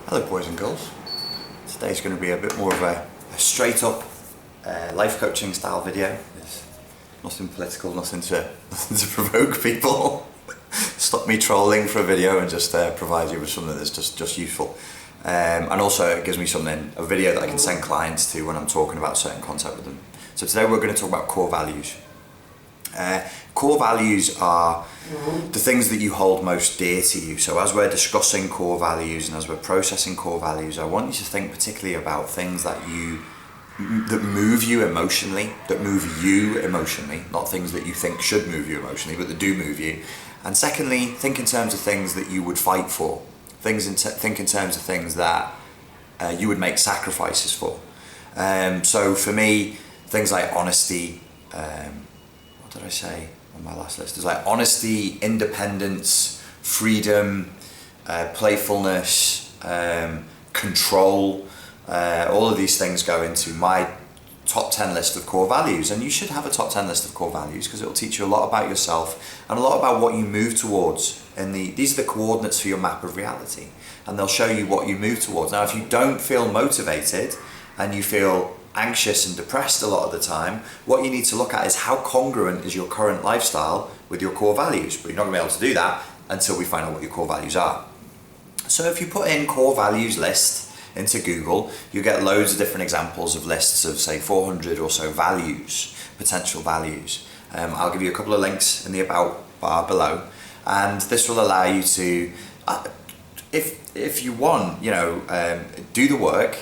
Hello boys and girls. Today's going to be a bit more of a straight up life coaching style video. There's nothing political, nothing to provoke people. Stop me trolling for a video and just provide you with something that's just useful. And also it gives me a video that I can send clients to when I'm talking about certain content with them. So today we're going to talk about core values. Core values are the things that you hold most dear to you. So as we're discussing core values and as we're processing core values, I want you to think particularly about things that move you emotionally, not things that you think should move you emotionally, but that do move you. And secondly, think in terms of things that you would fight for. Think in terms of things that you would make sacrifices for. So for me, things like honesty, what did I say on my last list? There's like honesty, independence, freedom, playfulness, control. All of these things go into my top 10 list of core values. And you should have a top 10 list of core values because it will teach you a lot about yourself and a lot about what you move towards. These are the coordinates for your map of reality. And they'll show you what you move towards. Now, if you don't feel motivated and you feel anxious and depressed a lot of the time, what you need to look at is how congruent is your current lifestyle with your core values. But you're not going to be able to do that until we find out what your core values are. So if you put in core values list into Google, you get loads of different examples of lists of say 400 or so values, potential values. I'll give you a couple of links in the about bar below, and this will allow you to, if you want, do the work.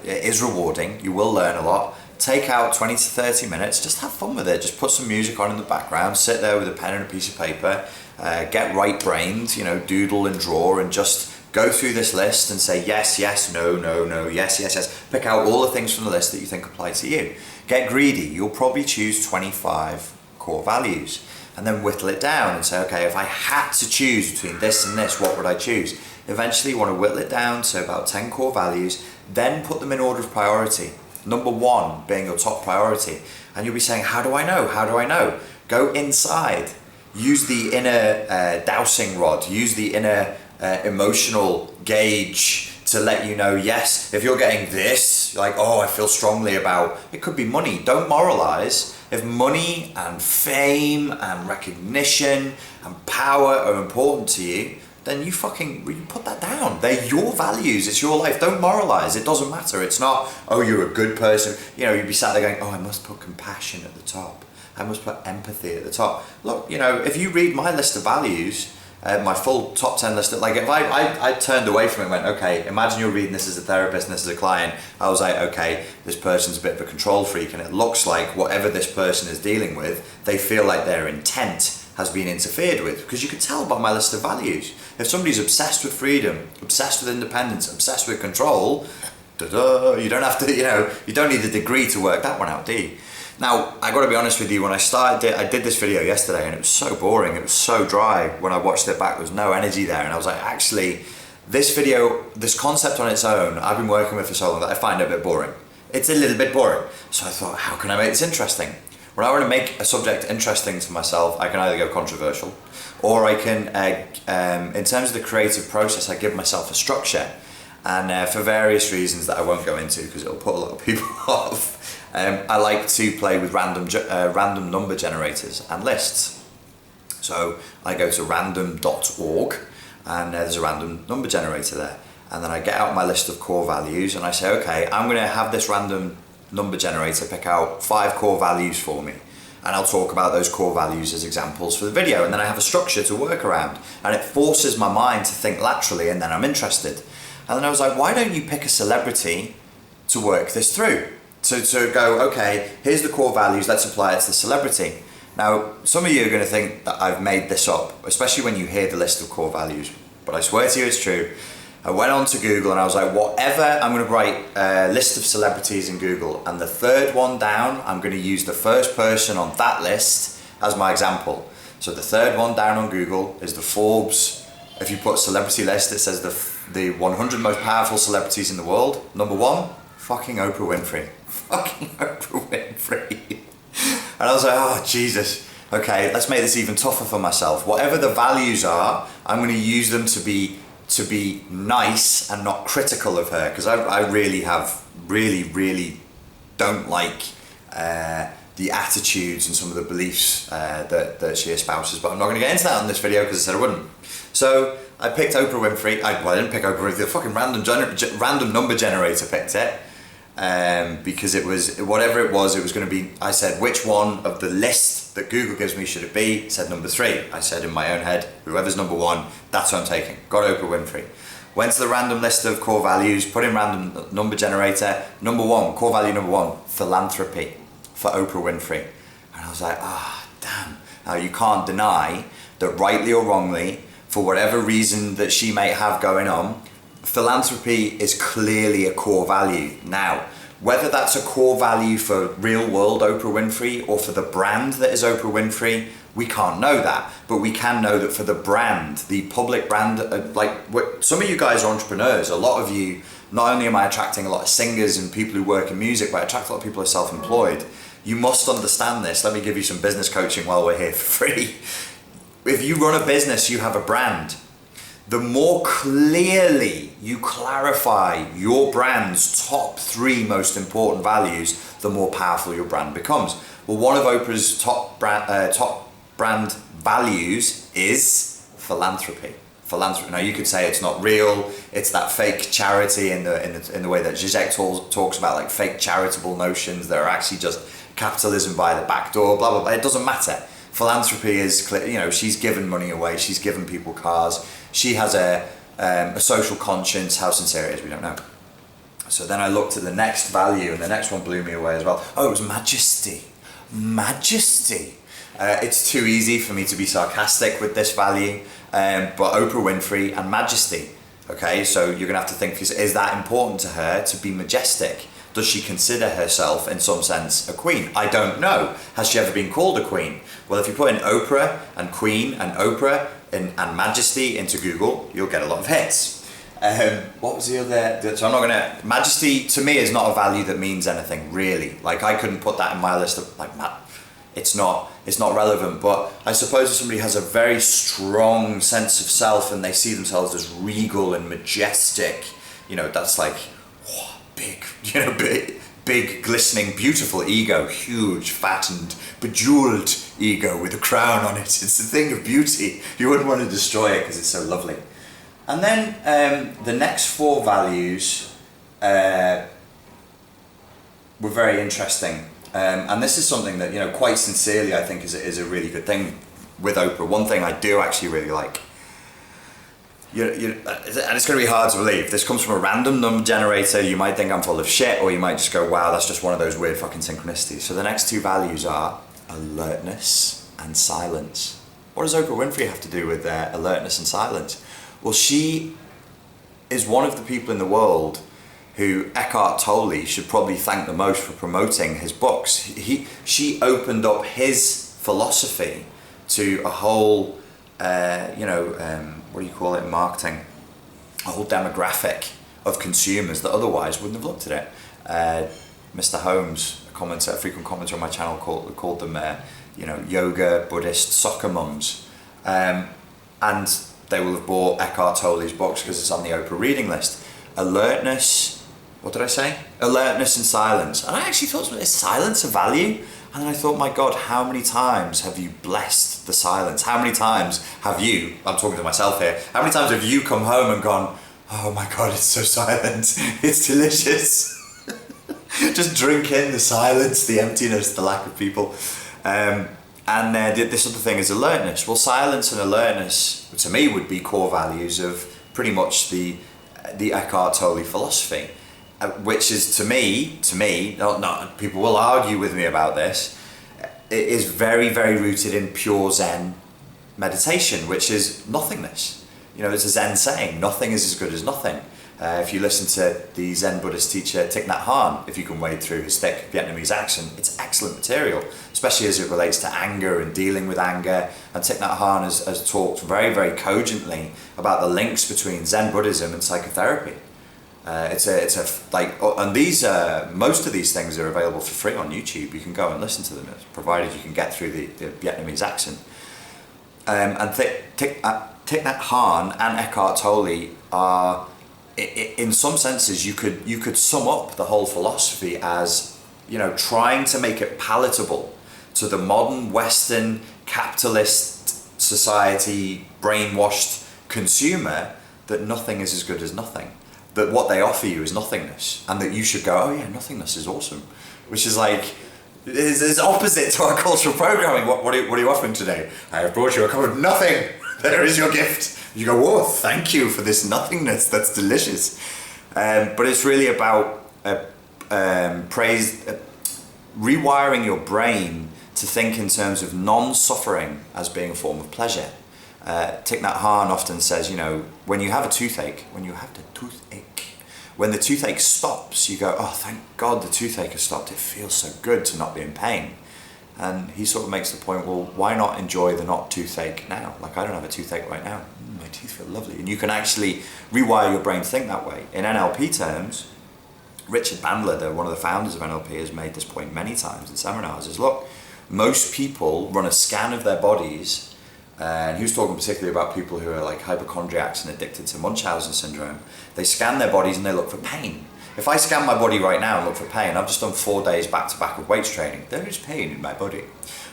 It is rewarding, you will learn a lot. Take out 20 to 30 minutes, just have fun with it. Just put some music on in the background, sit there with a pen and a piece of paper, get right-brained, doodle and draw, and just go through this list and say yes, yes, no, no, no, yes, yes, yes. Pick out all the things from the list that you think apply to you. Get greedy, you'll probably choose 25 core values and then whittle it down and say, okay, if I had to choose between this and this, what would I choose? Eventually you want to whittle it down to about 10 core values, then put them in order of priority. Number 1 being your top priority. And you'll be saying, how do I know? How do I know? Go inside. Use the inner dowsing rod. Use the inner emotional gauge to let you know, yes, if you're getting this, like, oh, I feel strongly about, it could be money. Don't moralize. If money and fame and recognition and power are important to you, then you put that down. They're your values, it's your life. Don't moralize, it doesn't matter. It's not, oh, you're a good person. You'd be sat there going, oh, I must put compassion at the top. I must put empathy at the top. Look, if you read my list of values, my full top 10 list, like if I turned away from it and went, okay, imagine you're reading this as a therapist and this as a client. I was like, okay, this person's a bit of a control freak and it looks like whatever this person is dealing with, they feel like their intent has been interfered with, because you can tell by my list of values. If somebody's obsessed with freedom, obsessed with independence, obsessed with control, you don't have to, you don't need a degree to work that one out, do you? Now, I got to be honest with you, when I did this video yesterday and it was so boring, it was so dry. When I watched it back, there was no energy there, and I was like, actually, this video, this concept on its own, I've been working with for so long that I find it a bit boring. It's a little bit boring. So I thought, how can I make this interesting? When I want to make a subject interesting to myself, I can either go controversial, or I can, in terms of the creative process, I give myself a structure. And for various reasons that I won't go into because it'll put a lot of people off, I like to play with random number generators and lists. So I go to random.org and there's a random number generator there. And then I get out my list of core values and I say, okay, I'm going to have this random number generator pick out 5 core values for me, and I'll talk about those core values as examples for the video, and then I have a structure to work around, and it forces my mind to think laterally, and then I'm interested. And then I was like, why don't you pick a celebrity to work this through? To go, okay, here's the core values, let's apply it to the celebrity. Now, some of you are going to think that I've made this up, especially when you hear the list of core values, but I swear to you it's true. I went on to Google and I was like, whatever, I'm going to write a list of celebrities in Google, and the third one down, I'm going to use the first person on that list as my example. So the third one down on Google is the Forbes, if you put celebrity list, it says the 100 most powerful celebrities in the world. Number 1, fucking Oprah Winfrey. Fucking Oprah Winfrey. And I was like, oh, Jesus. Okay, let's make this even tougher for myself. Whatever the values are, I'm going to use them to to be nice and not critical of her, because I really don't like the attitudes and some of the beliefs that she espouses, but I'm not going to get into that in this video because I said I wouldn't. So I picked Oprah Winfrey. I didn't pick Oprah Winfrey, the fucking random number generator picked it, because it was, whatever it was going to be. I said, which one of the list that Google gives me should it be? It said number 3. I said in my own head, whoever's number 1, that's what I'm taking. Got Oprah Winfrey. Went to the random list of core values, put in random number generator, number 1, core value number 1, philanthropy for Oprah Winfrey. And I was like, damn. Now you can't deny that, rightly or wrongly, for whatever reason that she may have going on, philanthropy is clearly a core value. Now, whether that's a core value for real world Oprah Winfrey or for the brand that is Oprah Winfrey, we can't know that. But we can know that for the brand, the public brand, some of you guys are entrepreneurs. A lot of you, not only am I attracting a lot of singers and people who work in music, but I attract a lot of people who are self-employed. You must understand this. Let me give you some business coaching while we're here for free. If you run a business, you have a brand. The more clearly you clarify your brand's top 3 most important values, the more powerful your brand becomes. Well, one of Oprah's top brand values is philanthropy. Philanthropy. Now you could say it's not real. It's that fake charity in the way that Zizek talks about, like fake charitable notions that are actually just capitalism by the back door. Blah blah blah. It doesn't matter. Philanthropy is clear. You know, she's given money away. She's given people cars. She has a social conscience. How sincere it is, we don't know. So then I looked at the next value, and the next one blew me away as well. Oh, it was majesty. Majesty. It's too easy for me to be sarcastic with this value, but Oprah Winfrey and majesty. Okay, so you're gonna have to think, is that important to her to be majestic? Does she consider herself in some sense a queen? I don't know. Has she ever been called a queen? Well, if you put in Oprah and queen and Oprah and majesty into Google, you'll get a lot of hits. What was the other? So I'm not gonna. Majesty to me is not a value that means anything really. Like I couldn't put that in my list of it's not relevant. But I suppose if somebody has a very strong sense of self and they see themselves as regal and majestic, you know, that's like big, you know, big, glistening, beautiful ego, huge, fattened, bejeweled ego with a crown on it. It's a thing of beauty. You wouldn't want to destroy it because it's so lovely. And then the next 4 values were very interesting. And this is something that, you know, quite sincerely, I think is a really good thing with Oprah. One thing I do actually really like, and it's going to be hard to believe, this comes from a random number generator. You might think I'm full of shit, or you might just go, wow, that's just one of those weird fucking synchronicities. So the next 2 values are alertness and silence. What does Oprah Winfrey have to do with alertness and silence? Well, she is one of the people in the world who Eckhart Tolle should probably thank the most for promoting his books. She opened up his philosophy to a whole, what do you call it in marketing? A whole demographic of consumers that otherwise wouldn't have looked at it. Mr. Holmes, a frequent commenter on my channel, called them, yoga, Buddhist, soccer mums. And they will have bought Eckhart Tolle's books because it's on the Oprah reading list. Alertness, what did I say? Alertness and silence. And I actually thought, is silence a value? And then I thought, my God, how many times have you blessed the silence? How many times have you, I'm talking to myself here, how many times have you come home and gone, oh my God, it's so silent, it's delicious. Just drink in the silence, the emptiness, the lack of people. This other thing is alertness. Well, silence and alertness, to me, would be core values of pretty much the Eckhart Tolle philosophy. Which is to me, people will argue with me about this, it is very, very rooted in pure Zen meditation, which is nothingness. You know, it's a Zen saying, nothing is as good as nothing. If you listen to the Zen Buddhist teacher Thich Nhat Hanh, if you can wade through his thick Vietnamese accent, it's excellent material, especially as it relates to anger and dealing with anger. And Thich Nhat Hanh has talked very, very cogently about the links between Zen Buddhism and psychotherapy. Most of these things are available for free on YouTube. You can go and listen to them, provided you can get through the Vietnamese accent. And Thich Nhat Hanh and Eckhart Tolle are, in some senses, you could sum up the whole philosophy as, you know, trying to make it palatable to the modern Western capitalist society brainwashed consumer that nothing is as good as nothing, that what they offer you is nothingness, and that you should go, oh yeah, nothingness is awesome, which is like, is opposite to our cultural programming. What are you offering today? I have brought you a cup of nothing. There is your gift. You go, whoa, thank you for this nothingness. That's delicious. But it's really about rewiring your brain to think in terms of non-suffering as being a form of pleasure. Thich Nhat Hanh often says, you know, when you have a toothache, when the toothache stops, you go, oh, thank God the toothache has stopped. It feels so good to not be in pain. And he sort of makes the point, well, why not enjoy the not toothache now? Like, I don't have a toothache right now. My teeth feel lovely. And you can actually rewire your brain to think that way. In NLP terms, Richard Bandler, one of the founders of NLP, has made this point many times in seminars, is look, most people run a scan of their bodies, and he was talking particularly about people who are like hypochondriacs and addicted to Munchausen syndrome. They scan their bodies and they look for pain. If I scan my body right now and look for pain, I've just done 4 days back to back of weights training. There is pain in my body,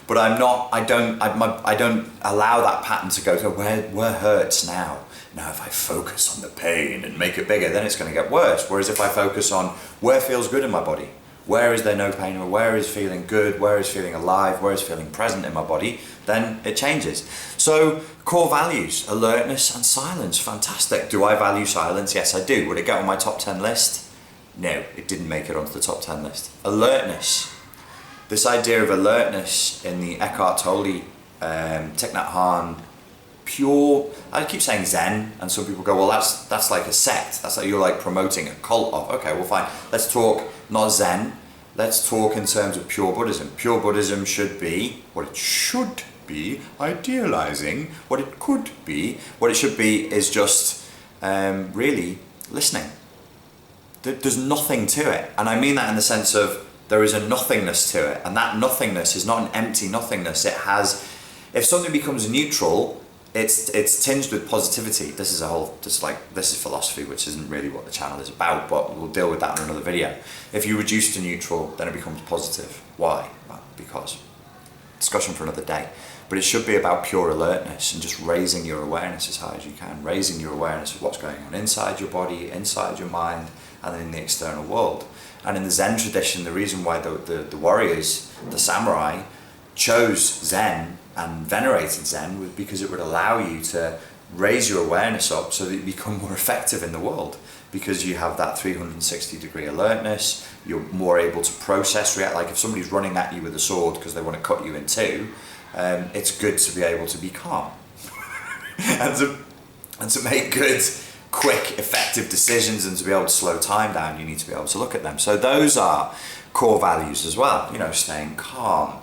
but I don't allow that pattern to go to where hurts now. Now, if I focus on the pain and make it bigger, then it's going to get worse. Whereas if I focus on where feels good in my body, where is there no pain, or where is feeling good, where is feeling alive, where is feeling present in my body, then it changes. So core values, alertness and silence, fantastic. Do I value silence? Yes, I do. Would it get on my top 10 list? No, it didn't make it onto the top 10 list. Alertness. This idea of alertness in the Eckhart Tolle, Thich Nhat Hanh, pure, I keep saying Zen, and some people go, well, that's like a sect. That's like you're like promoting a cult of. Okay, well, fine. Let's talk not Zen. Let's talk in terms of pure Buddhism. Pure Buddhism should be what it should be, idealizing what it could be. What it should be is just really listening. There's nothing to it. And I mean that in the sense of there is a nothingness to it. And that nothingness is not an empty nothingness. It has, if something becomes neutral, it's tinged with positivity. This is philosophy, which isn't really what the channel is about, but we'll deal with that in another video. If you reduce to neutral, then it becomes positive. Why? Well, because. Discussion for another day. But it should be about pure alertness and just raising your awareness as high as you can. Raising your awareness of what's going on inside your body, inside your mind, and in the external world. And in the Zen tradition, the reason why the warriors, the samurai, chose Zen and venerated Zen was because it would allow you to raise your awareness up so that you become more effective in the world, because you have that 360-degree alertness. You're more able to process, react. Like if somebody's running at you with a sword because they want to cut you in two, it's good to be able to be calm and to make good, quick, effective decisions, and to be able to slow time down. You need to be able to look at them. So those are core values as well. You know, staying calm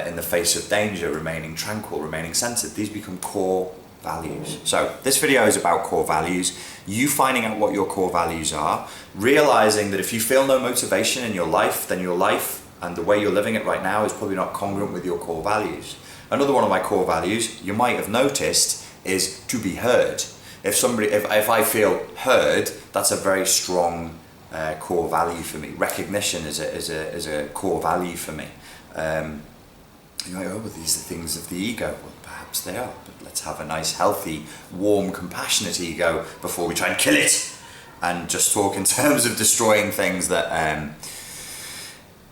in the face of danger, remaining tranquil, remaining centered. These become core values. So this video is about core values. You finding out what your core values are, realizing that if you feel no motivation in your life, then your life and the way you're living it right now is probably not congruent with your core values. Another one of my core values, you might have noticed, is to be heard. If I feel heard, that's a very strong core value for me. Recognition is a core value for me. You know, oh, well, these are things of the ego. Well, perhaps they are, but let's have a nice, healthy, warm, compassionate ego before we try and kill it, and just talk in terms of destroying things that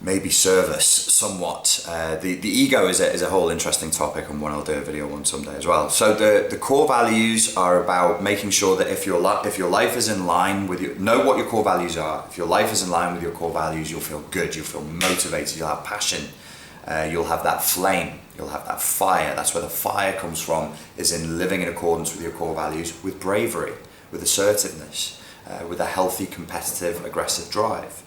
maybe serve us somewhat. The ego is a whole interesting topic, and one I'll do a video on someday as well. So the core values are about making sure that if your life is in line with your, know what your core values are. If your life is in line with your core values, you'll feel good, you'll feel motivated, you'll have passion. You'll have that flame, you'll have that fire. That's where the fire comes from, is in living in accordance with your core values, with bravery, with assertiveness, with a healthy, competitive, aggressive drive,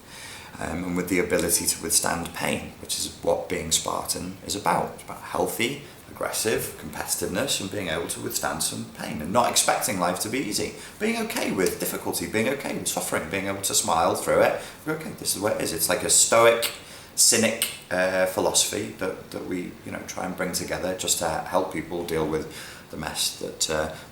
and with the ability to withstand pain, which is what being Spartan is about. It's about healthy, aggressive competitiveness and being able to withstand some pain and not expecting life to be easy. Being okay with difficulty, being okay with suffering, being able to smile through it. Okay, this is what it is. It's like a stoic, cynic philosophy that we try and bring together just to help people deal with the mess that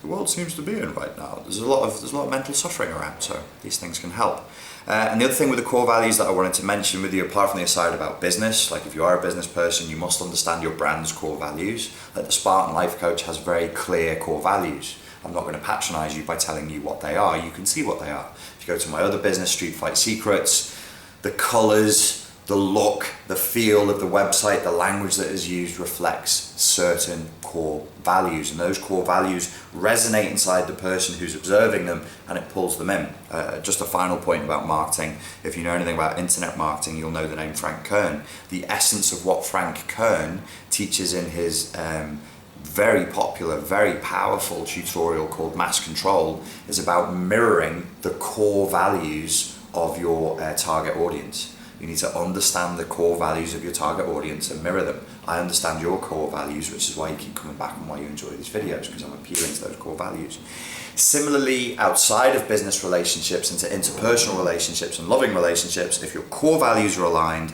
the world seems to be in right now. There's a lot of mental suffering around, so these things can help. And the other thing with the core values that I wanted to mention with you, apart from the aside about business, like if you are a business person, you must understand your brand's core values. Like the Spartan Life Coach has very clear core values. I'm not going to patronize you by telling you what they are. You can see what they are. If you go to my other business, Street Fight Secrets, the colors, the look, the feel of the website, the language that is used reflects certain core values, and those core values resonate inside the person who's observing them, and it pulls them in. Just a final point about marketing. If you know anything about internet marketing, you'll know the name Frank Kern. The essence of what Frank Kern teaches in his very popular, very powerful tutorial called Mass Control is about mirroring the core values of your target audience. You need to understand the core values of your target audience and mirror them. I understand your core values, which is why you keep coming back and why you enjoy these videos, because I'm appealing to those core values. Similarly, outside of business relationships, into interpersonal relationships and loving relationships, if your core values are aligned,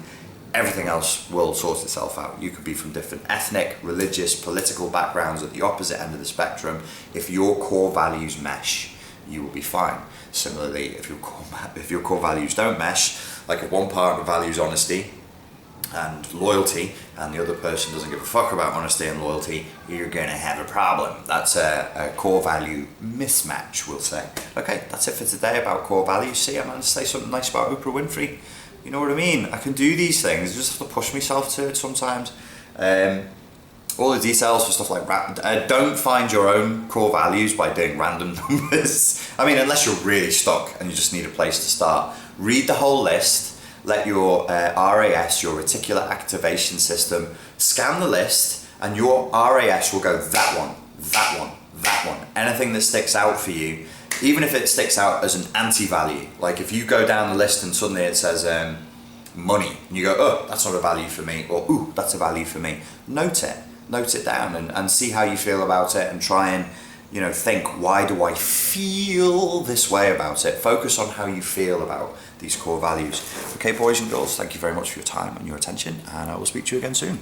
everything else will sort itself out. You could be from different ethnic, religious, political backgrounds at the opposite end of the spectrum. If your core values mesh, you will be fine. Similarly, if your core values don't mesh, like if one partner values honesty and loyalty and the other person doesn't give a fuck about honesty and loyalty, you're gonna have a problem. That's a core value mismatch, we'll say. Okay, that's it for today about core values. See, I'm gonna say something nice about Oprah Winfrey. You know what I mean? I can do these things, I just have to push myself to it sometimes. All the details for stuff like don't find your own core values by doing random numbers. I mean, unless you're really stuck and you just need a place to start. Read the whole list, let your RAS, your reticular activation system, scan the list, and your RAS will go that one, that one, that one. Anything that sticks out for you, even if it sticks out as an anti-value, like if you go down the list and suddenly it says money, and you go, oh, that's not a value for me, or ooh, that's a value for me, note it down and see how you feel about it, and try and think, why do I feel this way about it? Focus on how you feel about these core values. Okay, boys and girls, thank you very much for your time and your attention, and I will speak to you again soon.